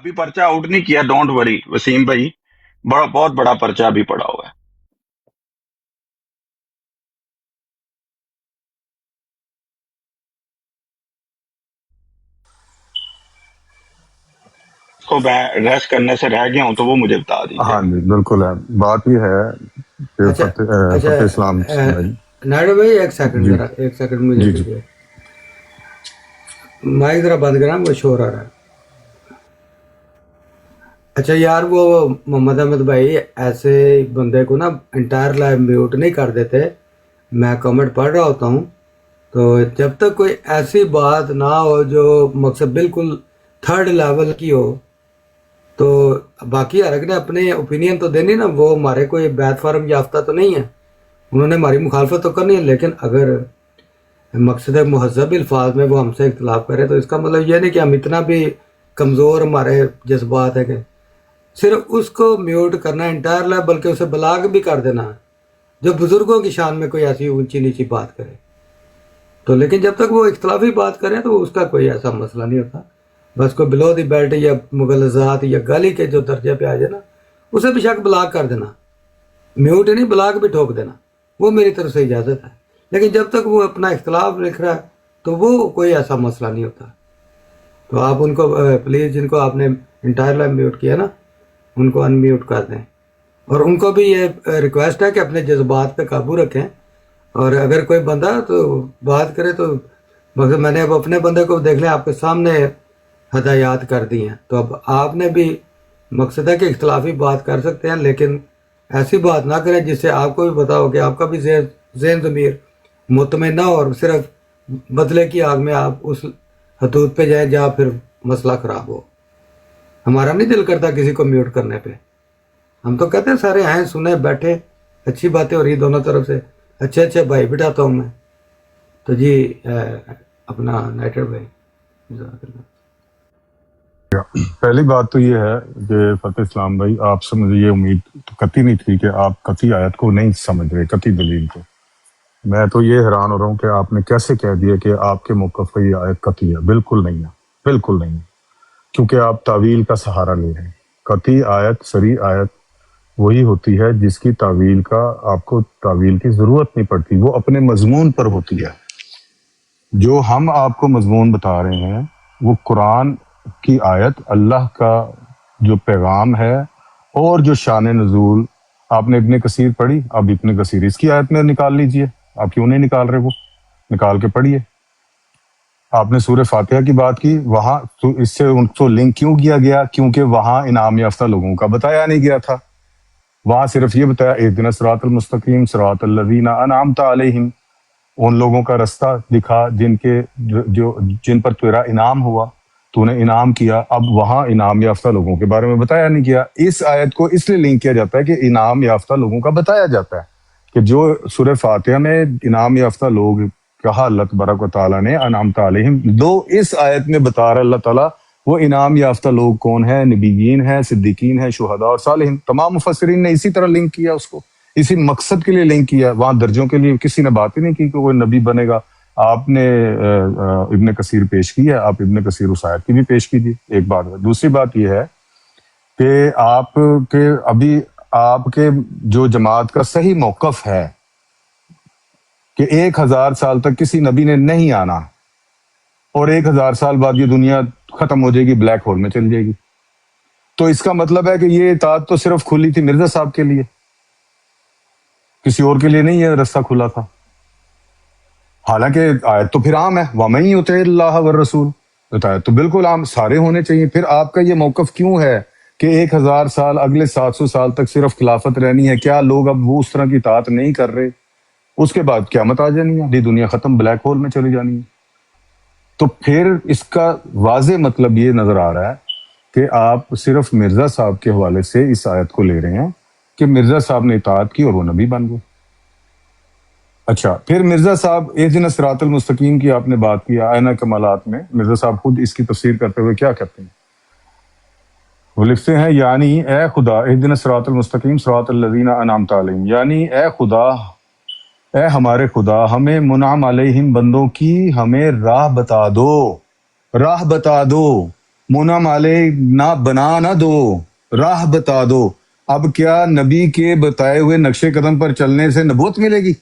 ابھی پرچہ آؤٹ نہیں کیا، ڈونٹ وری وسیم بھائی، بڑا بہت بڑا پرچہ ابھی پڑا ہوا ہے. اس کو میں ریسٹ کرنے سے رہ گیا ہوں تو وہ مجھے بتا دیجیے ہاں گا. جی بالکل ہے. بات یہ ہے کہ اچھا فتح اسلام اچھا بھائی. نائڈو بھائی ایک سیکنڈ، جی ذرا ایک سیکنڈ مجھے جی جی دیجیے. مائک ذرا بند کرا، وہ شور آ رہا ہے. اچھا یار، وہ محمد احمد بھائی ایسے بندے کو نا انٹائر لائف میوٹ نہیں کر دیتے. میں کمنٹ پڑھ رہا ہوتا ہوں، تو جب تک کوئی ایسی بات نہ ہو جو مقصد بالکل تھرڈ لیول کی ہو، تو باقی ہر ایک نے اپنے اوپینین تو دینی نا. وہ ہمارے کوئی بیت فارم یافتہ تو نہیں ہے، انہوں نے ہماری مخالفت تو کرنی ہے. لیکن اگر مقصد مہذب الفاظ میں وہ ہم سے اختلاف کرے تو اس کا مطلب یہ نہیں کہ ہم اتنا بھی کمزور ہمارے جذبات ہے کہ صرف اس کو میوٹ کرنا انٹائر لائف، بلکہ اسے بلاک بھی کر دینا ہے جو بزرگوں کی شان میں کوئی ایسی اونچی نیچی بات کرے. تو لیکن جب تک وہ اختلافی بات کرے تو اس کا کوئی ایسا مسئلہ نہیں ہوتا. بس کوئی بلو دی بیلٹ یا مغلظات یا گالی کے جو درجے پہ آ جائے نا، اسے بھی شک بلاک کر دینا. میوٹ نہیں، بلاک بھی ٹھوک دینا، وہ میری طرف سے اجازت ہے. لیکن جب تک وہ اپنا اختلاف لکھ رہا ہے تو وہ کوئی ایسا مسئلہ نہیں ہوتا. تو آپ ان کو پلیز، جن کو آپ نے انٹائر لائف میوٹ کیا نا، ان کو ان میوٹ کر دیں. اور ان کو بھی یہ ریکویسٹ ہے کہ اپنے جذبات پہ قابو رکھیں. اور اگر کوئی بندہ تو بات کرے تو مگر میں نے اب اپنے بندے کو دیکھ لیا، آپ کے سامنے ہدایات کر دی ہیں. تو اب آپ نے بھی مقصد ہے کہ اختلافی بات کر سکتے ہیں، لیکن ایسی بات نہ کریں جس سے آپ کو بھی پتا ہو کہ آپ کا بھی ذہن ضمیر مطمئن نہ ہو، اور صرف بدلے کی آگ میں آپ اس حدود پہ جائیں جہاں پھر مسئلہ خراب ہو. ہمارا نہیں دل کرتا کسی کو میوٹ کرنے پہ. ہم تو کہتے ہیں سارے ہیں سنے بیٹھے، اچھی باتیں ہو رہی دونوں طرف سے، اچھے اچھے بھائی بٹھاتا ہوں میں. تو جی اپنا نائٹر بھائی جزاک اللہ. پہلی بات تو یہ ہے کہ فتح اسلام بھائی، آپ سے مجھے یہ امید قطعی نہیں تھی کہ آپ قطعی آیت کو نہیں سمجھ رہے، قطعی دلیل کو. میں تو یہ حیران ہو رہا ہوں کہ آپ نے کیسے کہہ دیا کہ آپ کے موقف پہ یہ آیت قطعی ہے. بالکل نہیں ہے، بالکل نہیں ہے، کیونکہ آپ تعویل کا سہارا لے رہے ہیں. قطعی آیت، صریح آیت وہی ہوتی ہے جس کی تعویل کا آپ کو تعویل کی ضرورت نہیں پڑتی، وہ اپنے مضمون پر ہوتی ہے. جو ہم آپ کو مضمون بتا رہے ہیں وہ قرآن کی آیت، اللہ کا جو پیغام ہے، اور جو شان نزول. آپ نے ابن کثیر پڑھی، اب ابن کثیر اس کی آیت میں نکال لیجئے. آپ کیوں نہیں نکال رہے؟ وہ نکال کے پڑھیے. آپ نے سورہ فاتحہ کی بات کی، وہاں تو اس سے ان کو لنک کیوں کیا گیا؟ کیونکہ وہاں انعام یافتہ لوگوں کا بتایا نہیں گیا تھا. وہاں صرف یہ بتایا اہدنا الصراط المستقیم صراط الذین انعمت علیہم، ان لوگوں کا رستہ دکھا جن پر تیرا انعام ہوا، تو نے انعام کیا. اب وہاں انعام یافتہ لوگوں کے بارے میں بتایا نہیں گیا. اس آیت کو اس لیے لنک کیا جاتا ہے کہ انعام یافتہ لوگوں کا بتایا جاتا ہے کہ جو سورہ فاتحہ میں انعام یافتہ لوگ کہا اللہ تبارک و تعالیٰ نے انعمت علیہم، دو اس آیت میں بتا رہا اللہ تعالیٰ وہ انعام یافتہ لوگ کون ہیں؟ نبیین ہیں، صدیقین ہیں، شہداء اور صالحین. تمام مفسرین نے اسی طرح لنک کیا، اس کو اسی مقصد کے لیے لنک کیا. وہاں درجوں کے لیے کسی نے بات ہی نہیں کی کہ وہ نبی بنے گا. آپ نے ابن کثیر پیش کی ہے، آپ ابن کثیر اس آیت کی بھی پیش کیجیے. ایک بات ہے. دوسری بات یہ ہے کہ آپ کے ابھی آپ کے جو جماعت کا صحیح موقف ہے کہ 1000 سال تک کسی نبی نے نہیں آنا، اور 1000 سال بعد یہ دنیا ختم ہو جائے گی، بلیک ہول میں چل جائے گی. تو اس کا مطلب ہے کہ یہ اطاعت تو صرف کھلی تھی مرزا صاحب کے لیے، کسی اور کے لیے نہیں یہ رستہ کھلا تھا. حالانکہ آیت تو پھر عام ہے، وَمَن يُطِعِ اللَّهَ وَالرَّسُولَ، آیت تو بالکل عام، سارے ہونے چاہیے. پھر آپ کا یہ موقف کیوں ہے کہ 1000 سال اگلے 700 سال تک صرف خلافت رہنی ہے؟ کیا لوگ اب وہ اس طرح کی اطاعت نہیں کر رہے؟ اس کے بعد قیامت آ جانی ہے، یہ دنیا ختم، بلیک ہول میں چلی جانی ہے. تو پھر اس کا واضح مطلب یہ نظر آ رہا ہے کہ آپ صرف مرزا صاحب کے حوالے سے اس آیت کو لے رہے ہیں کہ مرزا صاحب نے اطاعت کی اور وہ نبی بن گئے. اچھا، پھر مرزا صاحب اہدنا الصراط المستقیم کی آپ نے بات کی آئینہ کمالات میں. مرزا صاحب خود اس کی تفسیر کرتے ہوئے کیا کہتے ہیں؟ وہ لکھتے ہیں یعنی اے خدا، اہدنا الصراط المستقیم صراط الذین انعمت علیہم، یعنی اے خدا، اے ہمارے خدا، ہمیں منعم علیہم بندوں کی ہمیں راہ بتا دو، راہ بتا دو. منعم علیہ نہ بنا نہ دو، راہ بتا دو۔ اب کیا نبی کے بتائے ہوئے نقش قدم پر چلنے سے نبوت ملے گی؟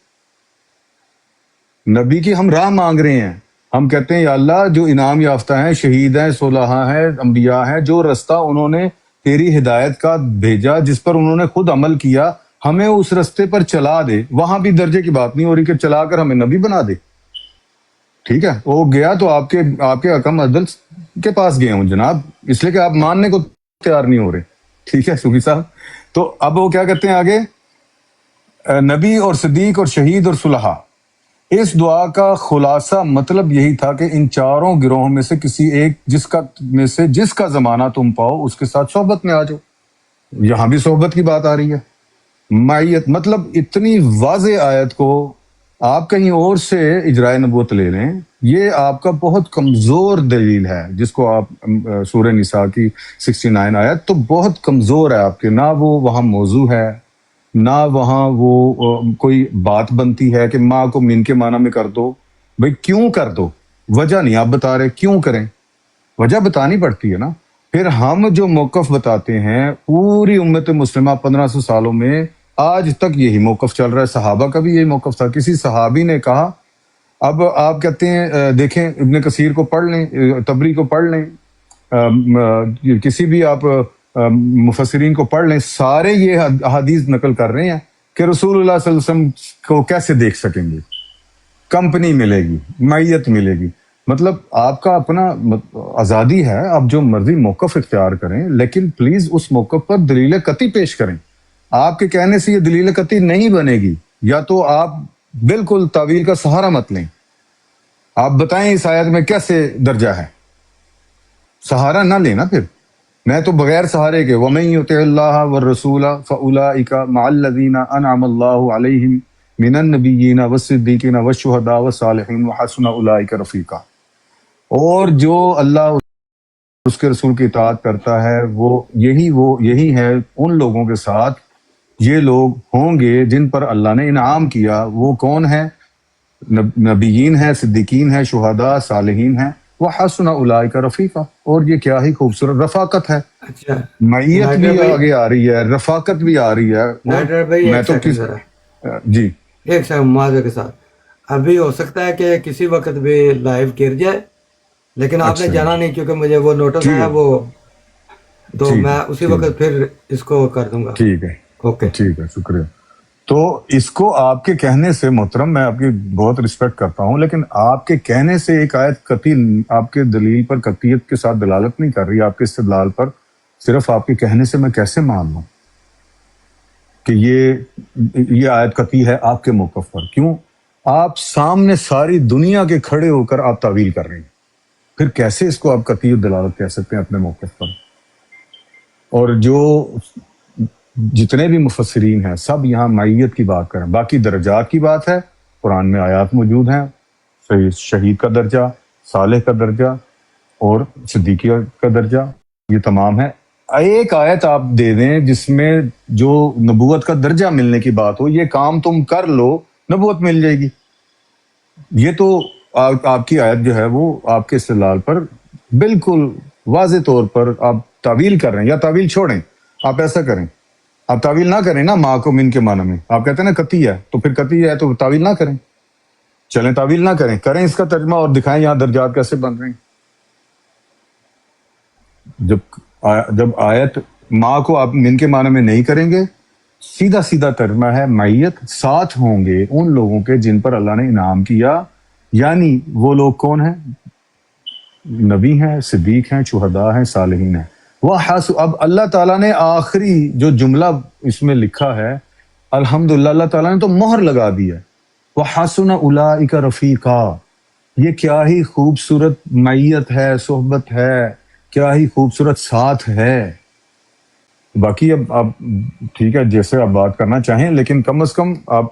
نبی کی ہم راہ مانگ رہے ہیں، ہم کہتے ہیں یا اللہ جو انعام یافتہ ہیں، شہید ہیں، صلحاء ہیں، انبیاء ہیں، جو رستہ انہوں نے تیری ہدایت کا بھیجا، جس پر انہوں نے خود عمل کیا، ہمیں اس رستے پر چلا دے۔ وہاں بھی درجے کی بات نہیں ہو رہی کہ چلا کر ہمیں نبی بنا دے، ٹھیک ہے؟ وہ گیا تو آپ کے حکم عدل کے پاس گئے ہوں جناب، اس لیے کہ آپ ماننے کو تیار نہیں ہو رہے، ٹھیک ہے صوفی صاحب؟ تو اب وہ کیا کہتے ہیں آگے، نبی اور صدیق اور شہید اور صلحاء۔ اس دعا کا خلاصہ مطلب یہی تھا کہ ان چاروں گروہوں میں سے کسی ایک جس کا زمانہ تم پاؤ اس کے ساتھ صحبت میں آ جاؤ۔ یہاں بھی صحبت کی بات آ رہی ہے، معیت، مطلب اتنی واضح آیت کو آپ کہیں اور سے اجرائے نبوت لے لیں، یہ آپ کا بہت کمزور دلیل ہے، جس کو آپ سورہ نساء کی 69 آیت تو بہت کمزور ہے آپ کے، نہ وہ وہاں موضوع ہے، نہ وہاں وہ کوئی بات بنتی ہے کہ ماں کو من کے معنی میں کر دو۔ بھئی کیوں کر دو؟ وجہ نہیں آپ بتا رہے، کیوں کریں؟ وجہ بتانی پڑتی ہے نا۔ پھر ہم جو موقف بتاتے ہیں، پوری امت مسلمہ 1500 سالوں میں آج تک یہی موقف چل رہا ہے، صحابہ کا بھی یہی موقف تھا۔ کسی صحابی نے کہا، اب آپ کہتے ہیں دیکھیں ابن کثیر کو پڑھ لیں، طبری کو پڑھ لیں، کسی بھی آپ مفسرین کو پڑھ لیں، سارے یہ احادیث نقل کر رہے ہیں کہ رسول اللہ صلی اللہ علیہ وسلم کو کیسے دیکھ سکیں گے، کمپنی ملے گی، معیت ملے گی۔ مطلب آپ کا اپنا آزادی ہے، آپ جو مرضی موقف اختیار کریں، لیکن پلیز اس موقف پر دلیل قطعی پیش کریں۔ آپ کے کہنے سے یہ دلیل قطعی نہیں بنے گی، یا تو آپ بالکل تعویل کا سہارا مت لیں، آپ بتائیں اس آیت میں کیسے درجہ ہے، سہارا نہ لینا۔ پھر میں تو بغیر سہارے کے وَمَن يُطِعِ اللَّهَ وَالرَّسُولَ فَأُولَٰئِكَ مَعَ الَّذِينَ أَنْعَمَ اللَّهُ عَلَيْهِمْ مِنَ النَّبِيِّينَ وَالصِّدِّيقِينَ وَالشُّهَدَاءِ وَالصَّالِحِينَ وَحَسُنَ أُولَٰئِكَ رَفِيقًا۔ اور جو اللہ اس کے رسول کی اطاعت کرتا ہے، وہ یہی ہے ان لوگوں کے ساتھ، یہ لوگ ہوں گے جن پر اللہ نے انعام کیا۔ وہ کون ہیں؟ نبیین ہیں، صدیقین ہیں، شہداء، صالحین ہیں، وحسن اولئک رفیقا۔ اور یہ کیا ہی خوبصورت رفاقت ہے، اچھا معیت نائٹر بھی بھائی، آگے آ رہی ہے، رفاقت بھی آ رہی ہے۔ اور نائٹر بھائی میں ایک تو سیکنڈ ذرا، جی ایک سیکنڈ معاذ کے ساتھ، ابھی ہو سکتا ہے کہ کسی وقت بھی لائیو گر جائے، لیکن آپ نے اچھا جانا نہیں کیونکہ مجھے وہ نوٹس ٹھیک آیا، ہے، وہ تو ٹھیک ہے، میں اسی ٹھیک ہے، وقت پھر اس کو کر دوں گا۔ ٹھیک ہے، اوکے ٹھیک ہے، شکریہ۔ تو اس کو آپ کے کہنے سے، محترم میں آپ کی بہت رسپیکٹ کرتا ہوں، لیکن آپ کے کہنے سے ایک آیت قطعی آپ کے دلیل پر قطعیت کے ساتھ دلالت نہیں کر رہی، آپ کے استدلال پر، صرف آپ کے کہنے سے میں کیسے مان لوں کہ یہ آیت قطعی ہے آپ کے موقف پر؟ کیوں؟ آپ سامنے ساری دنیا کے کھڑے ہو کر آپ تعویل کر رہے ہیں، پھر کیسے اس کو آپ قطعی دلالت کہہ سکتے ہیں اپنے موقف پر؟ اور جو جتنے بھی مفسرین ہیں سب یہاں معیت کی بات کریں، باقی درجات کی بات ہے، قرآن میں آیات موجود ہیں، شہید کا درجہ، صالح کا درجہ اور صدیقی کا درجہ، یہ تمام ہے۔ ایک آیت آپ دے دیں جس میں جو نبوت کا درجہ ملنے کی بات ہو، یہ کام تم کر لو نبوت مل جائے گی۔ یہ تو آپ کی آیت جو ہے وہ آپ کے استدلال پر بالکل واضح طور پر آپ تعویل کر رہے ہیں، یا تعویل چھوڑیں، آپ ایسا کریں، آپ تعویل نہ کریں نا ماں کو من کے معنی میں، آپ کہتے ہیں نا قطعی ہے، تو پھر قطعی ہے تو تعویل نہ کریں، چلیں تعویل نہ کریں، کریں اس کا ترجمہ اور دکھائیں یہاں درجات کیسے بن رہے ہیں۔ جب آیت ماں کو آپ من کے معنی میں نہیں کریں گے، سیدھا سیدھا ترجمہ ہے معیت ساتھ ہوں گے ان لوگوں کے جن پر اللہ نے انعام کیا، یعنی وہ لوگ کون ہیں؟ نبی ہیں، صدیق ہیں، شہداء ہیں، صالحین ہیں۔ اب اللہ تعالیٰ نے آخری جو جملہ اس میں لکھا ہے، الحمدللہ اللہ تعالیٰ نے تو مہر لگا دی ہے، وَحَسُنَ أُولَٰئِكَ رَفِيقًا۔ یہ کیا ہی خوبصورت معیت ہے، صحبت ہے، کیا ہی خوبصورت ساتھ ہے۔ باقی اب آپ ٹھیک ہے جیسے آپ بات کرنا چاہیں، لیکن کم از کم آپ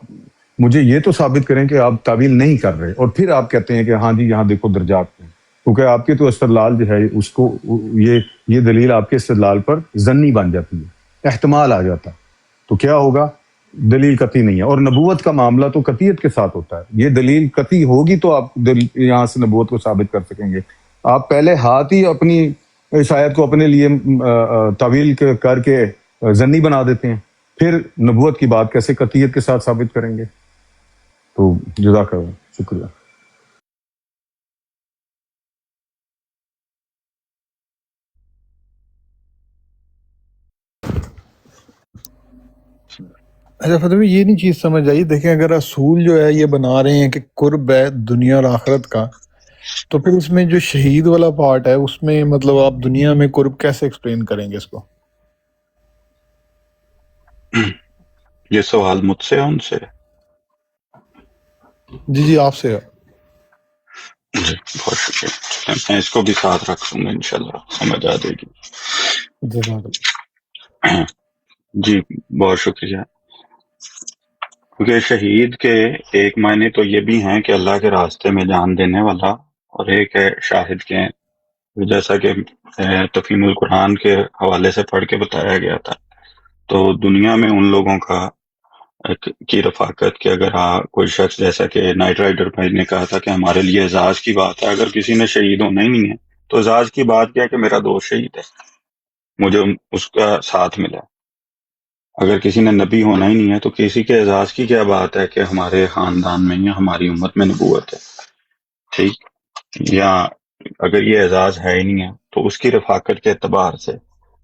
مجھے یہ تو ثابت کریں کہ آپ تعویل نہیں کر رہے، اور پھر آپ کہتے ہیں کہ ہاں جی یہاں دیکھو درجات ہیں، کیونکہ آپ کے تو استدلال جو ہے اس کو یہ دلیل آپ کے استدلال پر ضنی بن جاتی ہے، احتمال آ جاتا ہے، تو کیا ہوگا؟ دلیل قطعی نہیں ہے۔ اور نبوت کا معاملہ تو قطعیت کے ساتھ ہوتا ہے، یہ دلیل قطعی ہوگی تو آپ یہاں سے نبوت کو ثابت کر سکیں گے۔ آپ پہلے ہاتھ ہی اپنی اس آیت کو اپنے لیے تعویل کر کے زنی بنا دیتے ہیں، پھر نبوت کی بات کیسے قطعیت کے ساتھ ثابت کریں گے؟ تو جزاک اللہ، شکریہ۔ اچھا فتح بھائی، یہ نہیں چیز سمجھ آئی، دیکھیں اگر رسول جو ہے یہ بنا رہے ہیں کہ قرب ہے دنیا اور آخرت کا، تو پھر اس میں جو شہید والا پارٹ ہے اس میں مطلب آپ دنیا میں قرب کیسے ایکسپلین کریں گے اس کو؟ یہ سوال مجھ سے ان سے؟ جی آپ سے ہے۔ جی بہت شکریہ، میں اس کو بھی ساتھ رکھ لوں گا، انشاءاللہ سمجھ آ جائے گی۔ جزاک اللہ۔ جی بہت شکریہ۔ کیونکہ شہید کے ایک معنی تو یہ بھی ہیں کہ اللہ کے راستے میں جان دینے والا، اور ایک ہے شاہد کے، جیسا کہ تفہیم القرآن کے حوالے سے پڑھ کے بتایا گیا تھا۔ تو دنیا میں ان لوگوں کی رفاقت کہ اگر کوئی شخص، جیسا کہ نائٹ رائڈر بھائی نے کہا تھا کہ ہمارے لیے اعزاز کی بات ہے، اگر کسی نے شہید ہونا ہی نہیں ہے تو اعزاز کی بات کیا کہ میرا دوست شہید ہے، مجھے اس کا ساتھ ملا۔ اگر کسی نے نبی ہونا ہی نہیں ہے تو کسی کے اعزاز کی کیا بات ہے کہ ہمارے خاندان میں یا ہماری امت میں نبوت ہے، ٹھیک؟ یا اگر یہ اعزاز ہے ہی نہیں ہے تو اس کی رفاقت کے اعتبار سے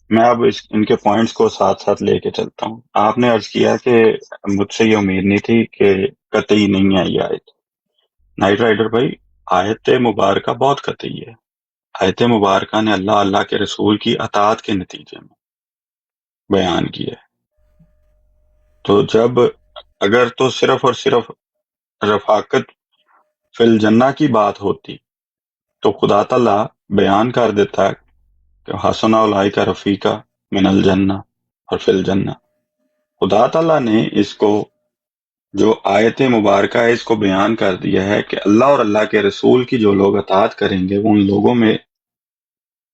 میں اب ان کے پوائنٹس کو ساتھ ساتھ لے کے چلتا ہوں۔ آپ نے عرض کیا کہ مجھ سے یہ امید نہیں تھی کہ قطعی نہیں ہے یہ آیت۔ نائٹ رائڈر بھائی، آیت مبارکہ بہت قطعی ہے۔ آیت مبارکہ نے اللہ کے رسول کی اطاعت کے نتیجے میں بیان کیا ہے۔ تو جب اگر تو صرف اور صرف رفاقت فی الجنہ کی بات ہوتی تو خدا تعالیٰ بیان کر دیتا ہے کہ حسن اولئک رفیقا من الجنہ اور فی الجنہ۔ خدا تعالیٰ نے اس کو جو آیت مبارکہ ہے اس کو بیان کر دیا ہے کہ اللہ اور اللہ کے رسول کی جو لوگ اطاعت کریں گے وہ ان لوگوں میں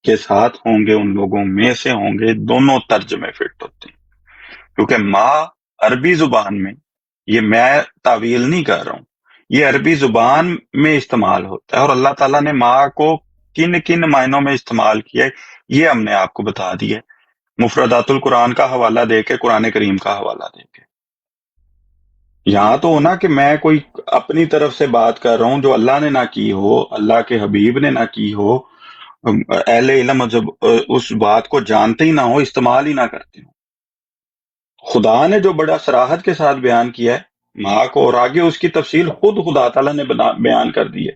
کے ساتھ ہوں گے، ان لوگوں میں سے ہوں گے۔ دونوں ترجمے فٹ ہوتے ہیں، کیونکہ ما عربی زبان میں، یہ میں تعویل نہیں کر رہا ہوں، یہ عربی زبان میں استعمال ہوتا ہے، اور اللہ تعالیٰ نے ما کو کن کن معنوں میں استعمال کیا ہے یہ ہم نے آپ کو بتا دیا ہے، مفردات القرآن کا حوالہ دے کے، قرآن کریم کا حوالہ دے کے۔ یہاں تو ہونا کہ میں کوئی اپنی طرف سے بات کر رہا ہوں جو اللہ نے نہ کی ہو، اللہ کے حبیب نے نہ کی ہو، اہل علم جب اس بات کو جانتے ہی نہ ہو، استعمال ہی نہ کرتے ہو۔ خدا نے جو بڑا صراحت کے ساتھ بیان کیا ہے ماں کو، اور آگے اس کی تفصیل خود خدا تعالیٰ نے بیان کر دی ہے،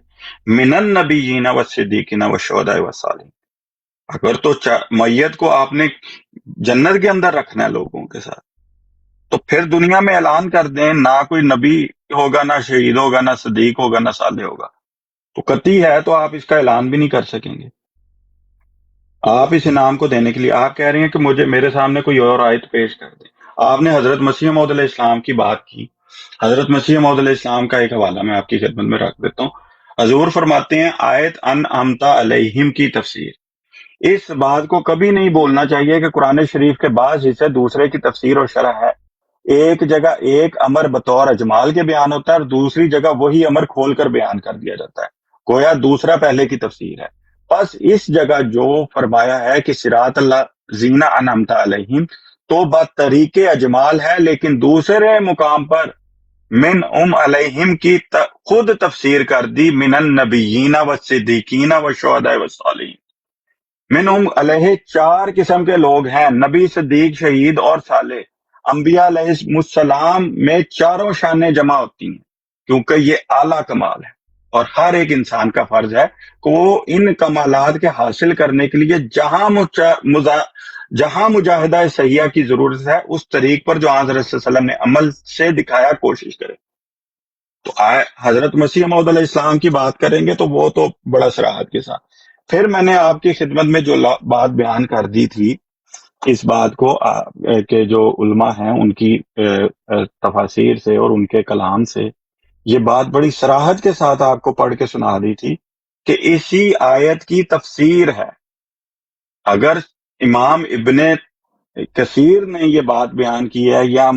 من النبیین والصدیقین والشہداء والصالحین۔ اگر تو میت کو آپ نے جنت کے اندر رکھنا ہے لوگوں کے ساتھ، تو پھر دنیا میں اعلان کر دیں نہ کوئی نبی ہوگا، نہ شہید ہوگا، نہ صدیق ہوگا، نہ صالح ہوگا، تو قطعی ہے تو آپ اس کا اعلان بھی نہیں کر سکیں گے۔ آپ اس انعام کو دینے کے لیے آپ کہہ رہے ہیں کہ میرے سامنے کوئی اور آیت پیش کر دیں۔ آپ نے حضرت مسیح موعود علیہ السلام کی بات کی، حضرت مسیح موعود علیہ السلام کا ایک حوالہ میں آپ کی خدمت میں رکھ دیتا ہوں۔ حضور فرماتے ہیں آیت انعمت علیہم کی تفسیر، اس بات کو کبھی نہیں بولنا چاہیے کہ قرآن شریف کے بعض حصے دوسرے کی تفسیر اور شرح ہے۔ ایک جگہ ایک امر بطور اجمال کے بیان ہوتا ہے اور دوسری جگہ وہی امر کھول کر بیان کر دیا جاتا ہے، گویا دوسرا پہلے کی تفسیر ہے۔ پس اس جگہ جو فرمایا ہے کہ صراط اللہ زینہ انعمت علیہم تو بات طریق اجمال ہے، لیکن دوسرے مقام پر من علیہم کی خود تفسیر کر دی من النبیین والصدیقین والشہداء والصالحین۔ من علیہ 4 قسم کے لوگ ہیں، نبی، صدیق، شہید اور صالح۔ انبیاء علیہ السلام میں چاروں شانیں جمع ہوتی ہیں کیونکہ یہ اعلیٰ کمال ہے، اور ہر ایک انسان کا فرض ہے کہ وہ ان کمالات کے حاصل کرنے کے لیے جہاں مجاہدہ صحیحہ کی ضرورت ہے اس طریق پر جو حضرت صلی اللہ علیہ وسلم نے عمل سے دکھایا کوشش کرے۔ تو حضرت مسیح موعود علیہ السلام کی بات کریں گے تو وہ تو بڑا صراحت کے ساتھ۔ پھر میں نے آپ کی خدمت میں جو بات بیان کر دی تھی اس بات کو کہ جو علماء ہیں ان کی تفاسیر سے اور ان کے کلام سے یہ بات بڑی صراحت کے ساتھ آپ کو پڑھ کے سنا دی تھی کہ اسی آیت کی تفسیر ہے۔ اگر امام ابن کثیر نے یہ بات بیان کی ہے یا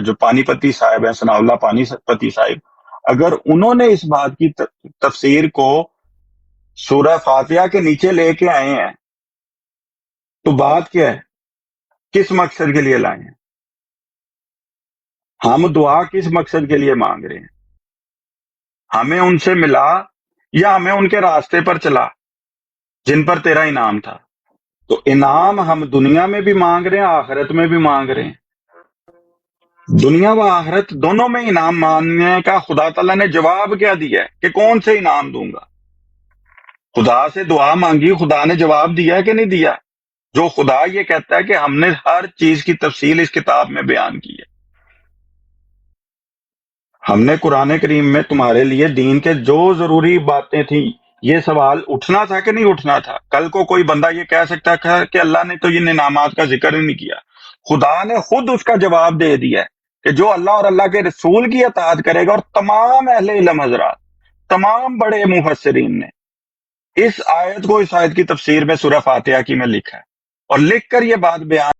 جو پانی پتی صاحب ہیں، ثناء اللہ پانی پتی صاحب، اگر انہوں نے اس بات کی تفسیر کو سورہ فاتحہ کے نیچے لے کے آئے ہیں تو بات کیا ہے؟ کس مقصد کے لیے لائے ہیں؟ ہم دعا کس مقصد کے لیے مانگ رہے ہیں؟ ہمیں ان سے ملا یا ہمیں ان کے راستے پر چلا جن پر تیرا انعام تھا؟ تو انعام ہم دنیا میں بھی مانگ رہے ہیں، آخرت میں بھی مانگ رہے ہیں۔ دنیا و آخرت دونوں میں انعام مانگنے کا خدا تعالیٰ نے جواب کیا دیا ہے کہ کون سے انعام دوں گا؟ خدا سے دعا مانگی، خدا نے جواب دیا ہے کہ نہیں دیا؟ جو خدا یہ کہتا ہے کہ ہم نے ہر چیز کی تفصیل اس کتاب میں بیان کی ہے۔ ہم نے قرآن کریم میں تمہارے لیے دین کے جو ضروری باتیں تھیں، یہ سوال اٹھنا تھا کہ نہیں اٹھنا تھا؟ کل کو کوئی بندہ یہ کہہ سکتا ہے کہ اللہ نے تو یہ انعامات کا ذکر ہی نہیں کیا۔ خدا نے خود اس کا جواب دے دیا ہے کہ جو اللہ اور اللہ کے رسول کی اطاعت کرے گا، اور تمام اہل علم حضرات، تمام بڑے مفسرین نے اس آیت کو اس آیت کی تفسیر میں سورہ فاتحہ کی میں لکھا ہے، اور لکھ کر یہ بات بیان